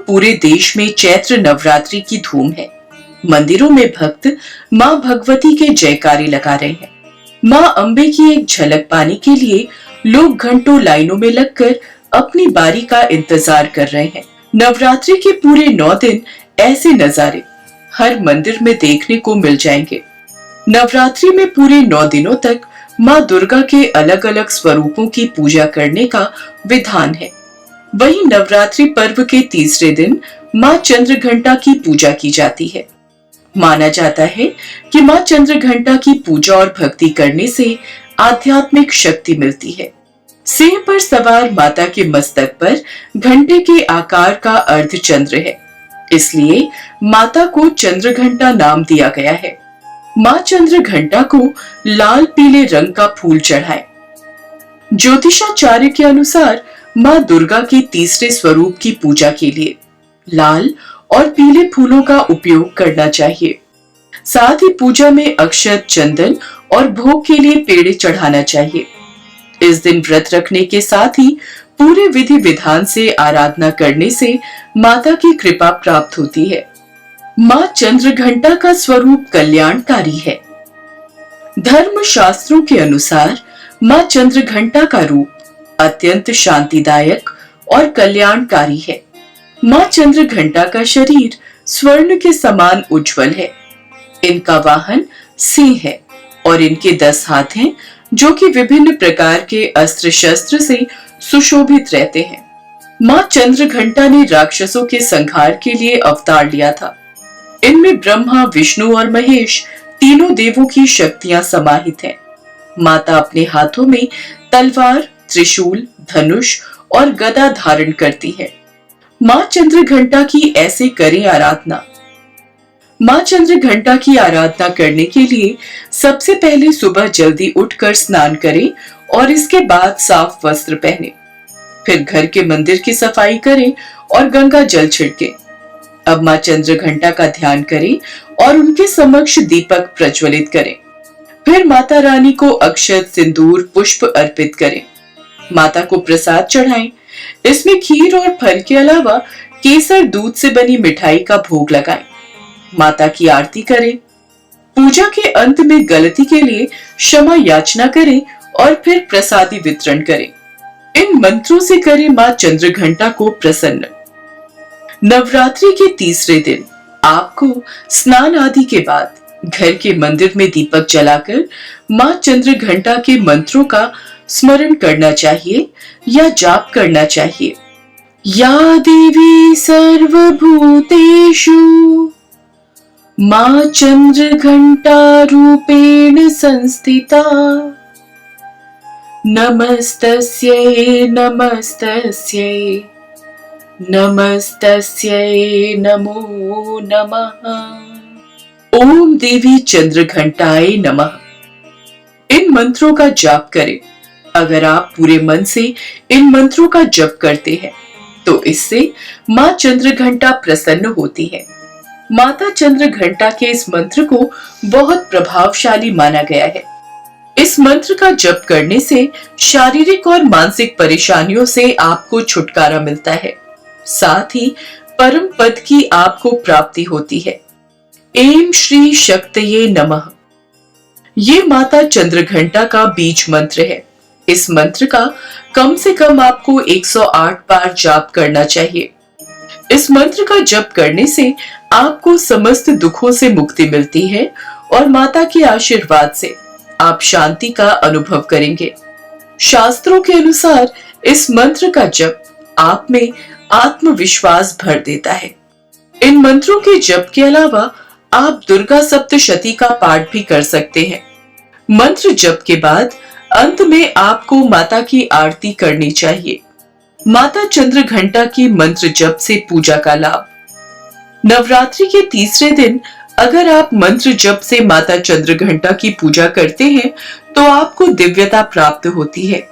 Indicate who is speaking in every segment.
Speaker 1: पूरे देश में चैत्र नवरात्रि की धूम है। मंदिरों में भक्त माँ भगवती के जयकारे लगा रहे हैं। माँ अम्बे की एक झलक पाने के लिए लोग घंटों लाइनों में लगकर अपनी बारी का इंतजार कर रहे हैं। नवरात्रि के पूरे 9 दिन ऐसे नजारे हर मंदिर में देखने को मिल जाएंगे। नवरात्रि में पूरे 9 दिनों तक माँ दुर्गा के अलग अलग स्वरूपों की पूजा करने का विधान है। वहीं नवरात्रि पर्व के तीसरे दिन माँ चंद्रघंटा की पूजा की जाती है। माना जाता है कि माँ चंद्रघंटा की पूजा और भक्ति करने से आध्यात्मिक शक्ति मिलती है। सिंह पर सवार माता के मस्तक पर घंटे के आकार का अर्धचंद्र है, इसलिए माता को चंद्रघंटा नाम दिया गया है। माँ चंद्रघंटा को लाल पीले रंग का फूल चढ़ाएं। ज्योतिषाचार्य के अनुसार माँ दुर्गा के तीसरे स्वरूप की पूजा के लिए लाल और पीले फूलों का उपयोग करना चाहिए। साथ ही पूजा में अक्षत, चंदन और भोग के लिए पेड़े चढ़ाना चाहिए। इस दिन व्रत रखने के साथ ही पूरे विधि विधान से आराधना करने से माता की कृपा प्राप्त होती है। माँ चंद्रघंटा का स्वरूप कल्याणकारी है। धर्म शास्त्रों के अनुसार माँ चंद्रघंटा का रूप अत्यंत शांतिदायक और कल्याणकारी है। माँ चंद्रघंटा का शरीर स्वर्ण के समान उज्जवल है। इनका वाहन सिंह है और इनके 10 हाथ हैं, जो कि विभिन्न प्रकार के अस्त्र शस्त्र से सुशोभित रहते हैं। माँ चंद्रघंटा ने राक्षसों के संहार के लिए अवतार लिया था। इनमें ब्रह्मा, विष्णु और महेश तीनों देवों की शक्तियां समाहित हैं। माता अपने हाथों में तलवार, त्रिशूल, धनुष और गदा धारण करती है। माँ चंद्रघंटा की ऐसे करें आराधना। माँ चंद्रघंटा की आराधना करने के लिए सबसे पहले सुबह जल्दी उठकर स्नान करें और इसके बाद साफ वस्त्र पहने। फिर घर के मंदिर की सफाई करें और गंगा जल छिड़कें। अब माँ चंद्रघंटा का ध्यान करें और उनके समक्ष दीपक प्रज्वलित करें। फिर माता रानी को अक्षत, सिंदूर, पुष्प अर्पित करें। माता को प्रसाद चढ़ाएं। इसमें खीर और फल के अलावा केसर दूध से बनी मिठाई का भोग लगाएं। माता की आरती करें। पूजा के अंत में गलती के लिए क्षमा याचना करें और फिर प्रसादी वितरण करें। इन मंत्रों से करें माँ चंद्रघंटा को प्रसन्न। नवरात्रि के तीसरे दिन आपको स्नान आदि के बाद घर के मंदिर में दीपक जलाकर माँ चंद्रघंटा के मंत्रों का स्मरण करना चाहिए या जाप करना चाहिए। या देवी सर्वभूतेषु माँ चंद्रघंटा रूपेण संस्थिता नमस्तस्यै नमस्तस्यै नमस्तस्यै नमो नमः। ओम देवी चंद्रघंटाय नमः। इन मंत्रों का जाप करें। अगर आप पूरे मन से इन मंत्रों का जप करते हैं तो इससे माँ चंद्रघंटा प्रसन्न होती है। माता चंद्रघंटा के इस मंत्र को बहुत प्रभावशाली माना गया है। इस मंत्र का जप करने से शारीरिक और मानसिक परेशानियों से आपको छुटकारा मिलता है। साथ ही परम पद की आपको प्राप्ति होती है। एम श्री शक्तये नमः। ये माता चंद्रघंटा का बीज मंत्र है। इस मंत्र का कम से कम आपको 108 बार जाप करना चाहिए। इस मंत्र का जप करने से आपको समस्त दुखों से मुक्ति मिलती है और माता के आशीर्वाद से आप शांति का अनुभव करेंगे। शास्त्रों के अनुसार इस मंत्र का जप आप में आत्मविश्वास भर देता है। इन मंत्रों के जप के अलावा आप दुर्गा सप्तशती का पाठ भी कर सकते हैं। मंत्र जप के बाद अंत में आपको माता की आरती करनी चाहिए। माता चंद्रघंटा की मंत्र जप से पूजा का लाभ। नवरात्रि के तीसरे दिन अगर आप मंत्र जप से माता चंद्रघंटा की पूजा करते हैं तो आपको दिव्यता प्राप्त होती है।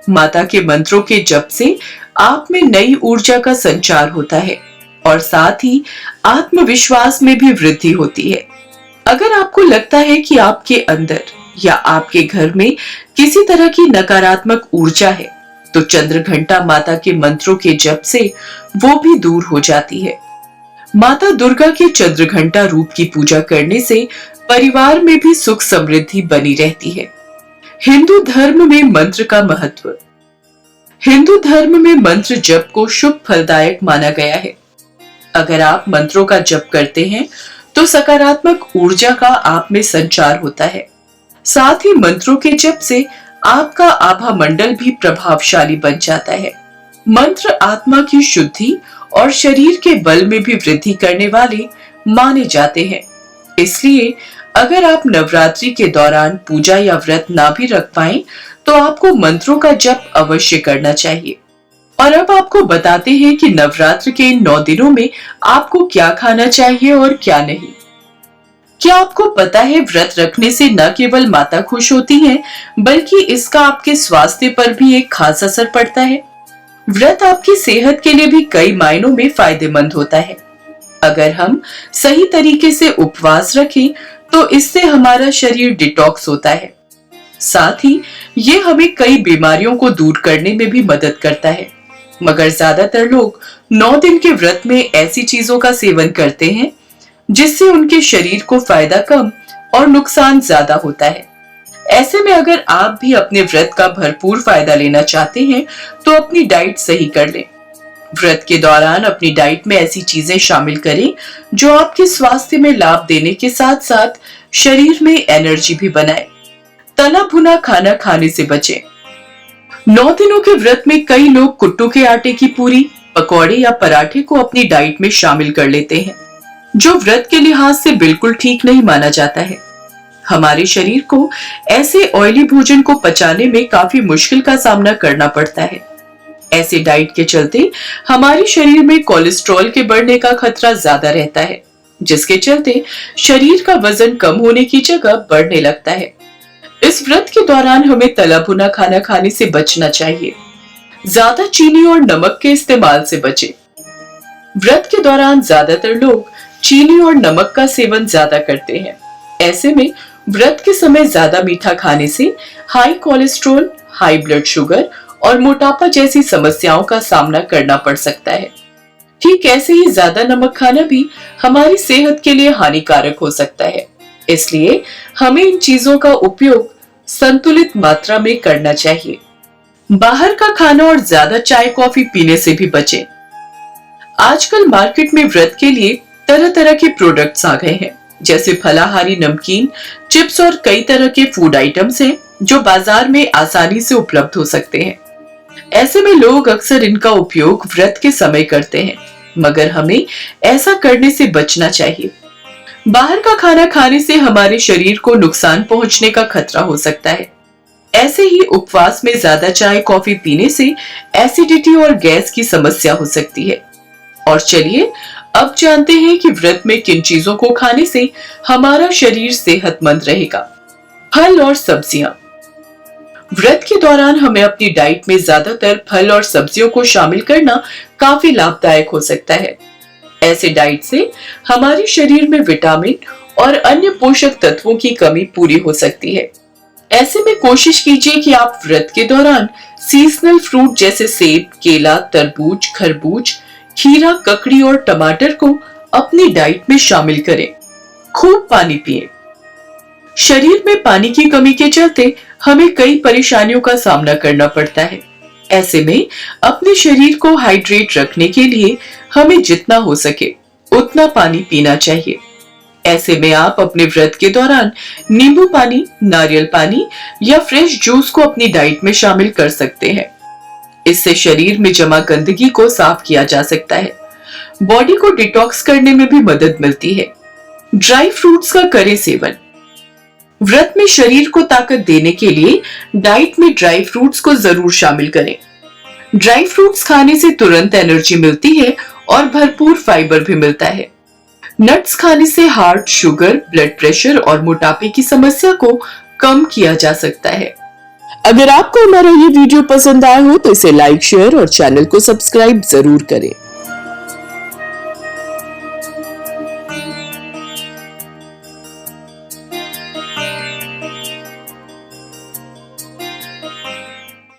Speaker 1: माता के मंत्रों के जप से आप में नई ऊर्जा का संचार होता है और साथ ही आत्मविश्वास में भी वृद्धि होती है। अगर आपको लगता है कि आपके अंदर या आपके घर में किसी तरह की नकारात्मक ऊर्जा है तो चंद्रघंटा माता के मंत्रों के जप से वो भी दूर हो जाती है। माता दुर्गा के चंद्रघंटा रूप की पूजा करने से परिवार में भी सुख समृद्धि बनी रहती है। हिंदू धर्म में मंत्र का महत्व। हिंदू धर्म में मंत्र जप को शुभ फलदायक माना गया है। अगर आप मंत्रों का जप करते हैं तो सकारात्मक ऊर्जा का आप में संचार होता है। साथ ही मंत्रों के जप से आपका आभा मंडल भी प्रभावशाली बन जाता है। मंत्र आत्मा की शुद्धि और शरीर के बल में भी वृद्धि करने वाले माने जाते हैं। इसलिए अगर आप नवरात्रि के दौरान पूजा या व्रत ना भी रख पाएं, तो आपको मंत्रों का जप अवश्य करना चाहिए। और अब आपको बताते हैं कि नवरात्र के इन 9 दिनों में आपको क्या खाना चाहिए और क्या नहीं। क्या आपको पता है व्रत रखने से न केवल माता खुश होती है, बल्कि इसका आपके स्वास्थ्य पर भी एक खास असर पड़ता है। व्रत आपकी सेहत के लिए भी कई मायनों में फायदेमंद होता है। अगर हम सही तरीके से उपवास रखें तो इससे हमारा शरीर डिटॉक्स होता है। साथ ही ये हमें कई बीमारियों को दूर करने में भी मदद करता है। मगर ज्यादातर लोग 9 दिन के व्रत में ऐसी चीजों का सेवन करते हैं जिससे उनके शरीर को फायदा कम और नुकसान ज्यादा होता है। ऐसे में अगर आप भी अपने व्रत का भरपूर फायदा लेना चाहते हैं तो अपनी डाइट सही कर लें। व्रत के दौरान अपनी डाइट में ऐसी चीजें शामिल करें जो आपके स्वास्थ्य में लाभ देने के साथ साथ शरीर में एनर्जी भी बनाए। तला भुना खाना खाने से बचें। 9 दिनों के व्रत में कई लोग कुट्टू के आटे की पूरी, पकौड़े या पराठे को अपनी डाइट में शामिल कर लेते हैं, जो व्रत के लिहाज से बिल्कुल ठीक नहीं माना जाता है। हमारे शरीर को ऐसे ऑयली भोजन को पचाने में काफी मुश्किल का सामना करना पड़ता है। ऐसे डाइट के चलते हमारे शरीर में कोलेस्ट्रॉल के बढ़ने का खतरा ज्यादा रहता है, जिसके चलते शरीर का वजन कम होने की जगह बढ़ने लगता है। इस व्रत के दौरान हमें तला भुना खाना खाने से बचना चाहिए। ज्यादा चीनी और नमक के इस्तेमाल से बचें। व्रत के दौरान ज्यादातर लोग चीनी और नमक का सेवन ज्यादा करते हैं। ऐसे में व्रत के समय ज्यादा मीठा खाने से high cholesterol, high blood sugar और मोटापा जैसी समस्याओं का सामना करना पड़ सकता है। ठीक ऐसे ही ज्यादा नमक खाना भी हमारी सेहत के लिए हानिकारक हो सकता है। इसलिए हमें इन चीजों का उपयोग संतुलित मात्रा में करना चाहिए। बाहर का खाना और ज्यादा चाय कॉफी पीने से भी बचें। आजकल मार्केट में व्रत के लिए तरह तरह के प्रोडक्ट्स आ गए हैं, जैसे फलाहारी नमकीन, चिप्स और कई तरह के फूड आइटम्स हैं जो बाजार में आसानी से उपलब्ध हो सकते हैं। ऐसे में लोग अक्सर इनका उपयोग व्रत के समय करते हैं, मगर हमें ऐसा करने से बचना चाहिए। बाहर का खाना खाने से हमारे शरीर को नुकसान पहुंचने का खतरा हो सकता है। ऐसे ही उपवास में ज्यादा चाय कॉफी पीने से एसिडिटी और गैस की समस्या हो सकती है। और चलिए अब जानते हैं कि व्रत में किन चीजों को खाने से हमारा शरीर सेहतमंद रहेगा। फल और सब्जियां। व्रत के दौरान हमें अपनी डाइट में ज्यादातर फल और सब्जियों को शामिल करना काफी लाभदायक हो सकता है। ऐसे डाइट से हमारे शरीर में विटामिन और अन्य पोषक तत्वों की कमी पूरी हो सकती है। ऐसे में कोशिश कीजिए कि आप व्रत के दौरान सीजनल फ्रूट जैसे सेब, केला, तरबूज, खरबूज, खीरा, ककड़ी और टमाटर को अपनी डाइट में शामिल करें। खूब पानी पिएं। शरीर में पानी की कमी के चलते हमें कई परेशानियों का सामना करना पड़ता है। ऐसे में अपने शरीर को हाइड्रेट रखने के लिए हमें जितना हो सके उतना पानी पीना चाहिए। ऐसे में आप अपने व्रत के दौरान नींबू पानी, नारियल पानी या फ्रेश जूस को अपनी डाइट में शामिल कर सकते हैं। इससे शरीर में जमा गंदगी को साफ किया जा सकता है। बॉडी को डिटॉक्स करने में भी मदद मिलती है। ड्राई फ्रूट्स का करें सेवन। व्रत में शरीर को ताकत देने के लिए डाइट में ड्राई फ्रूट्स को जरूर शामिल करें। ड्राई फ्रूट्स खाने से तुरंत एनर्जी मिलती है और भरपूर फाइबर भी मिलता है। नट्स खाने से हार्ट, शुगर, ब्लड प्रेशर और मोटापे की समस्या को कम किया जा सकता है। अगर आपको हमारा ये वीडियो पसंद आया हो तो इसे लाइक, शेयर और चैनल को सब्सक्राइब जरूर करें।